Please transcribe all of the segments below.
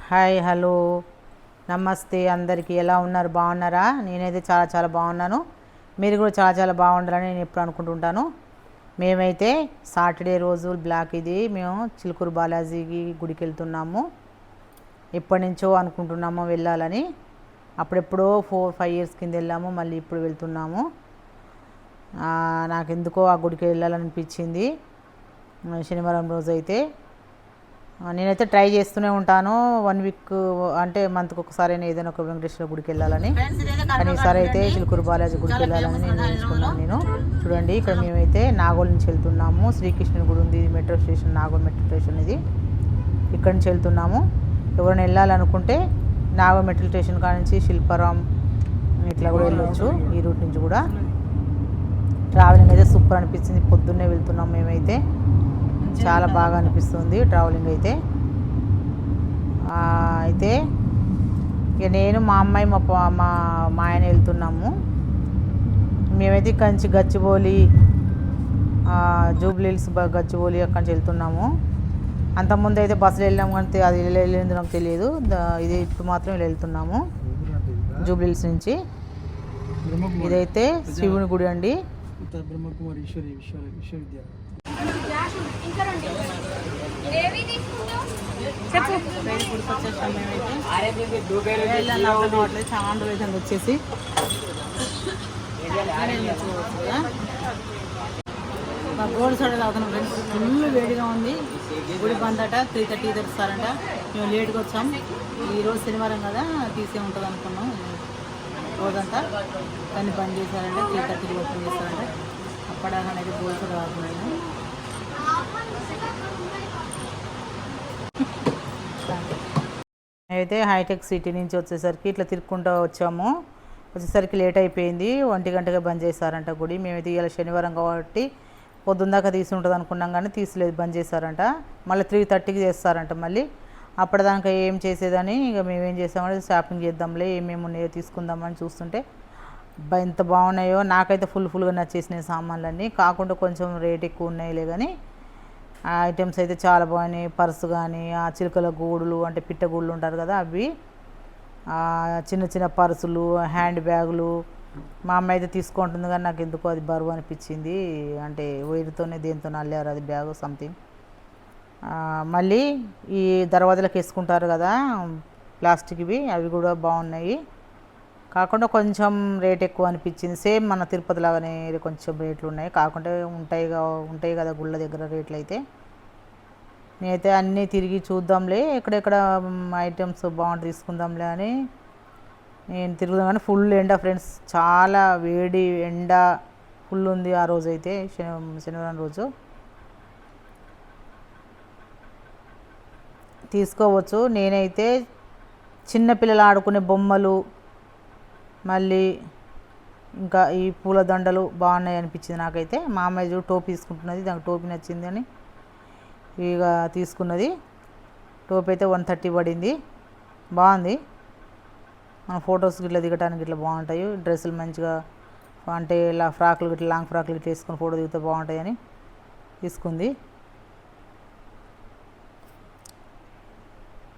Hi hello నమస్తే అందరికీ ఎలా ఉన్నారు? బాగున్నారా? నేనైతే చాలా చాలా బాగున్నాను. మీరు కూడా చాలా చాలా బాగుండాలని నేను ఎప్పుడు అనుకుంటుంటాను. మేమైతే సాటర్డే రోజు బ్లాక్ ఇది మేము చిలుకూరు బాలాజీకి గుడికి వెళ్తున్నాము. ఎప్పటి నుంచో అనుకుంటున్నాము వెళ్ళాలని. అప్పుడెప్పుడో 4-5 ఇయర్స్ కింద వెళ్ళాము, మళ్ళీ ఇప్పుడు వెళ్తున్నాము. నాకెందుకో ఆ గుడికి వెళ్ళాలనిపించింది శనివారం రోజు అయితే. నేనైతే ట్రై చేస్తూనే ఉంటాను 1 వీక్ అంటే మంత్కి ఒకసారి ఏదైనా ఒక వెంకటేశ్వర గుడికి వెళ్ళాలని. కానీ ఈసారి అయితే చిలుకూరు బాలాజీ గుడికి వెళ్ళాలని నేను నేర్చుకున్నాను. చూడండి, ఇక్కడ మేమైతే నాగోల్ నుంచి వెళ్తున్నాము. శ్రీకృష్ణుని గుడి ఉంది, metro station, Nagole metro station ఇది. ఇక్కడి నుంచి వెళ్తున్నాము. ఎవరైనా వెళ్ళాలనుకుంటే నాగోల్ మెట్రో స్టేషన్ కాడ నుంచి శిల్పారాం ఇట్లా కూడా వెళ్ళొచ్చు. ఈ రూట్ నుంచి కూడా ట్రావెలింగ్ అయితే సూపర్ అనిపించింది. పొద్దున్నే వెళ్తున్నాం మేమైతే, చాలా బాగా అనిపిస్తుంది ట్రావెలింగ్ అయితే. అయితే ఇక నేను మా అమ్మాయి మా ఆయన వెళ్తున్నాము. మేమైతే ఇక్కడి నుంచి గచ్చిబౌలి, జూబ్లీహిల్స్, గచ్చిబౌలి అక్కడి నుంచి వెళ్తున్నాము. అంతకుముందు అయితే బస్సులో వెళ్ళాము, కానీ అది వెళ్ళింది నాకు తెలియదు. ఇది ఇప్పుడు మాత్రం ఇలా వెళ్తున్నాము జూబ్లీహిల్స్ నుంచి. ఇదైతే శివుని గుడి అండి. చాలా రోజులు వచ్చేసి మా గోల్డ్ సోడా తాగుతున్నాం ఫ్రెండ్స్. ఫుల్ వేడిగా ఉంది. గుడి బంద్ అట, 3:30 తెరుస్తారంట. మేము లేట్గా వచ్చాం. ఈరోజు శనివారం కదా, తీసే ఉంటుంది అనుకున్నాం రోజంతా, కానీ బంద్ చేశారంటే 3:30 ఓపెన్ చేస్తారంట. అప్పటిదాకా గోల్డ్ సోడా తాగుతున్నాను. అయితే హైటెక్ సిటీ నుంచి వచ్చేసరికి ఇట్లా తిరుక్కుంటూ వచ్చేసరికి లేట్ అయిపోయింది. 1 గంటగా బంద్ చేశారంట గుడి. మేమైతే ఇవాళ శనివారం కాబట్టి పొద్దుందాకా తీసి ఉంటుంది అనుకున్నాం, కానీ తీసలేదు, బంద్ చేశారంట. మళ్ళీ 3:30కి చేస్తారంట. మళ్ళీ అప్పటిదాకా ఏం చేసేదని ఇక మేమేం చేసామంటే షాపింగ్ చేద్దాంలే, ఏమేమి ఉన్నాయో తీసుకుందామని చూస్తుంటే ఎంత బాగున్నాయో. నాకైతే ఫుల్గా నచ్చేసినాయి సామాన్లన్నీ. కాకుండా కొంచెం రేట్ ఎక్కువ ఉన్నాయిలే, కానీ ఆ ఐటమ్స్ అయితే చాలా బాగున్నాయి. పర్సు కానీ, ఆ చిలుకల గూడులు అంటే పిట్టగూళ్ళు ఉంటారు కదా, అవి, చిన్న చిన్న పర్సులు, హ్యాండ్ బ్యాగులు. మా అమ్మ అయితే తీసుకుంటుంది, కానీ నాకు ఎందుకో అది బరువు అనిపించింది. అంటే వైరుతోనే దేంతో అల్లారు అది బ్యాగు సంథింగ్. మళ్ళీ ఈ దర్వాజలకు వేసుకుంటారు కదా ప్లాస్టిక్వి, అవి కూడా బాగున్నాయి. కాకుండా కొంచెం రేట్ ఎక్కువ అనిపించింది. సేమ్ మన తిరుపతి లాగానే కొంచెం రేట్లు ఉన్నాయి. కాకుండా ఉంటాయి కదా గుళ్ళ దగ్గర రేట్లు అయితే. నేనైతే అన్నీ తిరిగి చూద్దాంలే, ఎక్కడెక్కడ ఐటమ్స్ బాగుంటుంది తీసుకుందాంలే అని నేను తిరుగుదాం. కానీ ఫుల్ ఎండ ఫ్రెండ్స్, చాలా వేడి ఎండ ఫుల్ ఉంది ఆ రోజు అయితే, శనివారం రోజు. తీసుకోవచ్చు. నేనైతే చిన్నపిల్లలు ఆడుకునే బొమ్మలు, మళ్ళీ ఇంకా ఈ పూల దండలు బాగున్నాయి అనిపించింది నాకైతే. మా అమ్మాయి చూడు టోపీ తీసుకుంటున్నది, దానికి టోపీ నచ్చింది అని ఇక తీసుకున్నది. టోపీ అయితే 130 పడింది. బాగుంది. మన ఫొటోస్ గిట్లా దిగటానికి ఇట్లా బాగుంటాయి. డ్రెస్సులు మంచిగా అంటే ఇలా ఫ్రాకులు గిట్లా, లాంగ్ ఫ్రాకులు ఇట్లా వేసుకొని ఫోటో దిగితే బాగుంటాయని తీసుకుంది.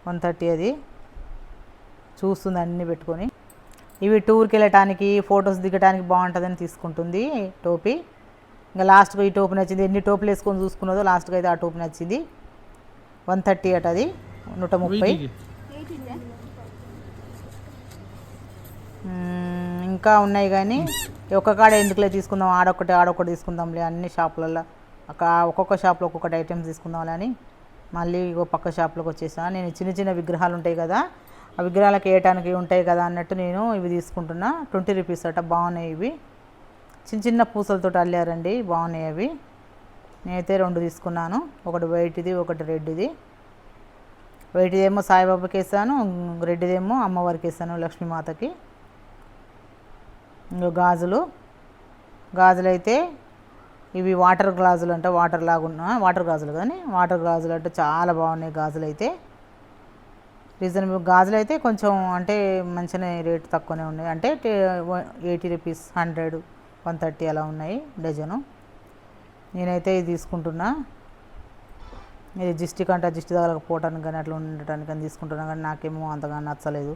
130 అది. చూస్తుంది అన్నీ పెట్టుకొని. ఇవి టూర్కి వెళ్ళటానికి, ఫొటోస్ దిగటానికి బాగుంటుందని తీసుకుంటుంది టోపీ. ఇంకా లాస్ట్గా ఈ టోపీ నచ్చింది. ఎన్ని టోపీలు వేసుకొని చూసుకున్నదో లాస్ట్గా అయితే ఆ టోపీ నచ్చింది. 130 అట, అది 130. ఇంకా ఉన్నాయి, కానీ ఒక్క కాడ ఎందుకులే తీసుకుందాం, ఆడొక్కటి తీసుకుందాంలే అన్ని షాపులలో. ఒక్కొక్క షాప్లో ఒక్కొక్కటి ఐటమ్స్ తీసుకుందాంలే అని మళ్ళీ పక్క షాప్లోకి వచ్చేసాను. నేను చిన్న చిన్న విగ్రహాలు ఉంటాయి కదా, ఆ విగ్రహాలకు వేయటానికి ఉంటాయి కదా అన్నట్టు నేను ఇవి తీసుకుంటున్నా. 20 రూపీస్ అట. బాగున్నాయి ఇవి. చిన్న చిన్న పూసలతో అల్లారండి, బాగున్నాయి అవి. నేనైతే 2 తీసుకున్నాను. ఒకటి వైట్ది, ఒకటి రెడ్ది. వైట్దేమో సాయిబాబాకి వేసాను, రెడ్డిదేమో అమ్మవారికి వేసాను, లక్ష్మీమాతకి. ఇంకా గాజులు అయితే ఇవి వాటర్ గాజులు అంటే వాటర్ గాజులు, కానీ వాటర్ గాజులు అంటే చాలా బాగున్నాయి గాజులు అయితే. రీజనబుల్ గాజులు అయితే కొంచెం అంటే మంచిగానే రేటు తక్కువనే ఉన్నాయి. అంటే 80 రూపీస్, 100, 130 అలా ఉన్నాయి డజను. నేనైతే ఇది తీసుకుంటున్నా. ఇది జిస్టి కంటే జిస్టి తగలకపోవటానికి కానీ అట్లా ఉండటానికి కానీ తీసుకుంటున్నాను, కానీ నాకేమో అంతగా నచ్చలేదు.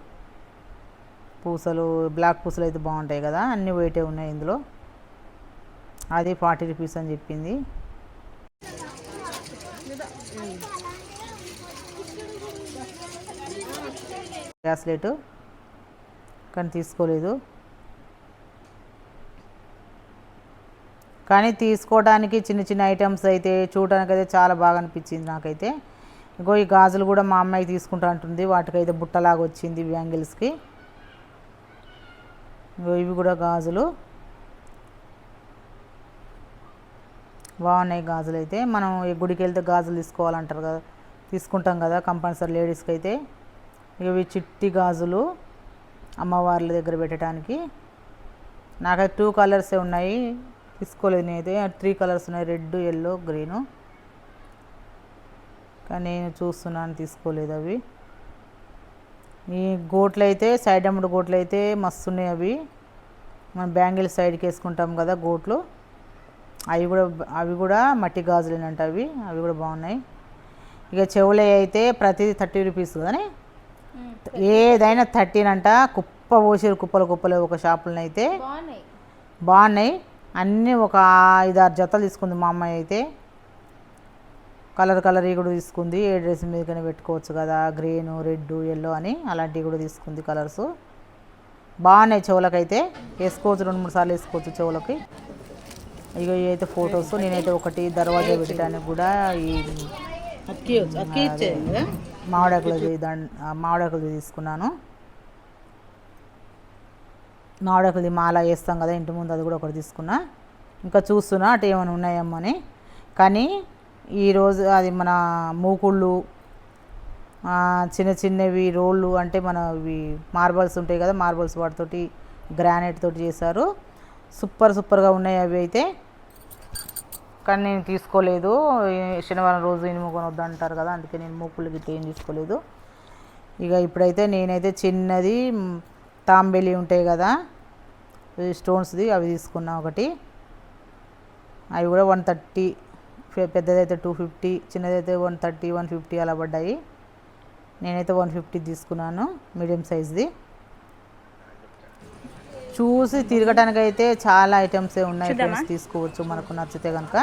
పూసలు బ్లాక్ పూసలు అయితే బాగుంటాయి కదా, అన్నీ వెయిటే ఉన్నాయి ఇందులో. అది 40 రూపీస్ అని చెప్పింది. బ్రాస్లెట్ కానీ తీసుకోలేదు, కానీ తీసుకోవడానికి చిన్న చిన్న ఐటమ్స్ అయితే చూడడానికి అయితే చాలా బాగా అనిపించింది నాకైతే. ఇంకో ఈ గాజులు కూడా మా అమ్మాయి తీసుకుంటా అంటుంది, వాటికైతే బుట్టలాగా వచ్చింది బ్యాంగిల్స్కి. ఇంకో ఇవి కూడా గాజులు బాగున్నాయి. గాజులు అయితే మనం ఈ గుడికి వెళ్తే గాజులు తీసుకోవాలంటారు కదా, తీసుకుంటాం కదా కంపల్సరీ లేడీస్కి అయితే. ఇవి చిట్టి గాజులు అమ్మవార్ల దగ్గర పెట్టడానికి. నాకైతే 2 కలర్సే ఉన్నాయి, తీసుకోలేదు నేనైతే. 3 కలర్స్ ఉన్నాయి, రెడ్, ఎల్లో, గ్రీను. కానీ నేను చూస్తున్నాను, తీసుకోలేదు అవి. ఈ గోట్లు అయితే సైడ్ అమ్ముడు గోట్లు అయితే మస్తు ఉన్నాయి. అవి మనం బ్యాంగిల్ సైడ్కి వేసుకుంటాం కదా గోట్లు, అవి కూడా మట్టి గాజులేనంట. అవి కూడా బాగున్నాయి. ఇక చెవులే అయితే ప్రతి 30 రూపీస్ కానీ ఏదైనా 13 అంట. కుప్ప పోసారు, కుప్పలు ఒక షాపులను అయితే బాగున్నాయి అన్నీ. ఒక 5-6 జతలు తీసుకుంది మా అమ్మాయి అయితే. కలర్ కూడా తీసుకుంది, ఏ డ్రెస్ మీద కానీ పెట్టుకోవచ్చు కదా, గ్రీన్, రెడ్, ఎల్లో అని అలాంటివి కూడా తీసుకుంది. కలర్స్ బాగున్నాయి. చెవులకైతే వేసుకోవచ్చు, 2-3 సార్లు వేసుకోవచ్చు చెవులకి. ఇక ఇవైతే ఫొటోస్. నేనైతే ఒకటి దర్వాజా పెట్టడానికి కూడా ఈ మామిడాకులది తీసుకున్నాను. మామిడాకులది మాల వేస్తాం కదా ఇంటి ముందు, అది కూడా ఒకటి తీసుకున్నా. ఇంకా చూస్తున్నా అటు ఏమైనా ఉన్నాయేమని. కానీ ఈరోజు అది మన మూకుళ్ళు, చిన్నవి రోళ్ళు అంటే మన ఇవి మార్బల్స్ ఉంటాయి కదా, మార్బల్స్ వాటితోటి గ్రానైట్ తోటి చేశారు. సూపర్గా ఉన్నాయి అవి అయితే. కానీ నేను తీసుకోలేదు, శనివారం రోజు ఇనుము కొనొద్దంటారు కదా, అందుకే నేను మూకుళ్ళు గిట్ట ఏం తీసుకోలేదు. ఇక ఇప్పుడైతే నేనైతే చిన్నది తాంబేలి ఉంటాయి కదా స్టోన్స్ది, అవి తీసుకున్నా ఒకటి. అవి కూడా 130, పెద్దదైతే 250, చిన్నదైతే 130, 150 అలా పడ్డాయి. నేనైతే 150 తీసుకున్నాను, మీడియం సైజ్ది. చూసి తిరగటానికి అయితే చాలా ఐటమ్సే ఉన్నాయి ఫ్రెండ్స్, తీసుకోవచ్చు మనకు నచ్చితే కనుక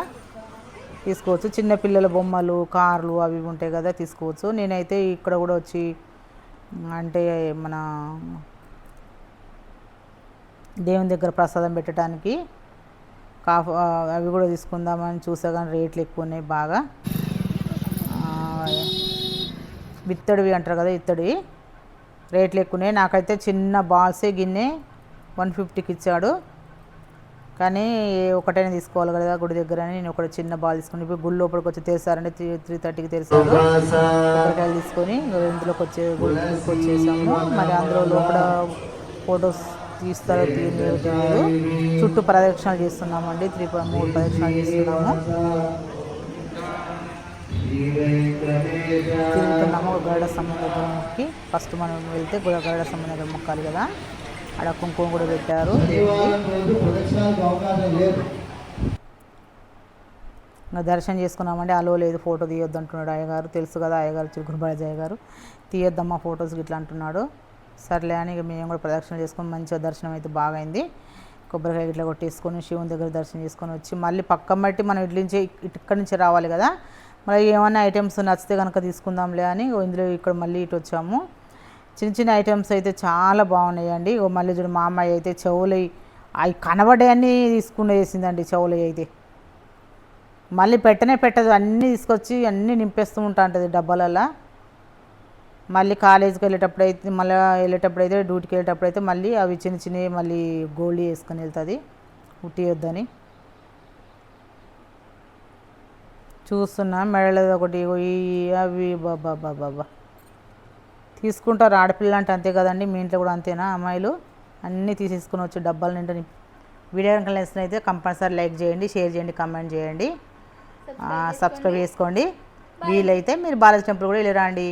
తీసుకోవచ్చు. చిన్నపిల్లల బొమ్మలు, కార్లు అవి ఉంటాయి కదా, తీసుకోవచ్చు. నేనైతే ఇక్కడ కూడా వచ్చి అంటే మన దేవుని దగ్గర ప్రసాదం పెట్టడానికి అవి కూడా తీసుకుందామని చూసా, కానీ రేట్లు ఎక్కువ ఉన్నాయి బాగా. ఇత్తడివి అంటారు కదా, ఇత్తడి రేట్లు ఎక్కువ ఉన్నాయి. నాకైతే చిన్న బాల్సే గిన్నె 150కి ఇచ్చాడు, కానీ ఒకటైనా తీసుకోవాలి కదా గుడి దగ్గర అని నేను ఒకటి చిన్న బాల్ తీసుకుని. ఇప్పుడు గుడి లోపలికి వచ్చి తెరిసారంటే 3:30కి తెరిసారు. కొబ్బరికాయలు తీసుకొని ఇందులోకి గుడికి వచ్చేసాము. మరి అందులో లోపల ఫొటోస్ తీస్తారో తీయలేదు, చుట్టూ ప్రదక్షిణలు చేస్తున్నామండి. 3 ప్రదక్షిణలు చేస్తున్నాము, తిరుగుతున్నాము. గరుడ స్తంభం దగ్గర మొక్కి ఫస్ట్ మనం వెళ్తే గరుడ స్తంభం దగ్గర మొక్కాలి కదా, అక్కడ కుంకుమ కూడా పెట్టారు. ఇంకా దర్శనం చేసుకున్నామండి. అలో లేదు, ఫోటో తీయొద్దు అంటున్నాడు అయ్యగారు. తెలుసు కదా అయ్యగారు, చిలుకూరు బాలాజీ అయ్యగారు, తీయొద్దమ్మా ఫొటోస్ ఇట్లా అంటున్నాడు. సర్లే అని ఇక మేము కూడా ప్రదక్షిణ చేసుకొని మంచిగా దర్శనం అయితే బాగైంది. కొబ్బరికాయ ఇట్లా కొట్టేసుకొని శివుని దగ్గర దర్శనం చేసుకొని వచ్చి మళ్ళీ పక్కన బట్టి మనం ఇక్కడి నుంచి రావాలి కదా, మరి ఏమైనా ఐటమ్స్ నచ్చితే కనుక తీసుకుందాంలే అని ఇందులో ఇక్కడ మళ్ళీ ఇటు వచ్చాము. చిన్న ఐటమ్స్ అయితే చాలా బాగున్నాయండి. మళ్ళీ చూడు మా అమ్మాయి అయితే చెవులు అవి కనబడేవన్నీ తీసుకుని వేసిందండి. చెవులు అయితే మళ్ళీ పెట్టదు, అన్నీ తీసుకొచ్చి అన్నీ నింపేస్తూ ఉంటా ఉంటుంది డబ్బాలలో. మళ్ళీ కాలేజీకి వెళ్ళేటప్పుడు అయితే డ్యూటీకి వెళ్ళేటప్పుడు అయితే మళ్ళీ అవి చిన్నవి మళ్ళీ గోల్డ్ వేసుకొని వెళ్తుంది, ఉట్టియొద్దని. చూస్తున్నా మెడలో ఒకటి అవి బాబా తీసుకుంటారు. ఆడపిల్ల అంటే అంతే కదండి, మీ ఇంట్లో కూడా అంతేనా అమ్మాయిలు? అన్నీ తీసేసుకుని వచ్చి డబ్బాల నిండా. వీడియో కనుక నచ్చినైతే కంపల్సరీ లైక్ చేయండి, షేర్ చేయండి, కామెంట్ చేయండి, సబ్స్క్రైబ్ చేసుకోండి. వీలైతే మీరు బాలాజీ టెంపుల్ కూడా వెళ్ళి రండి.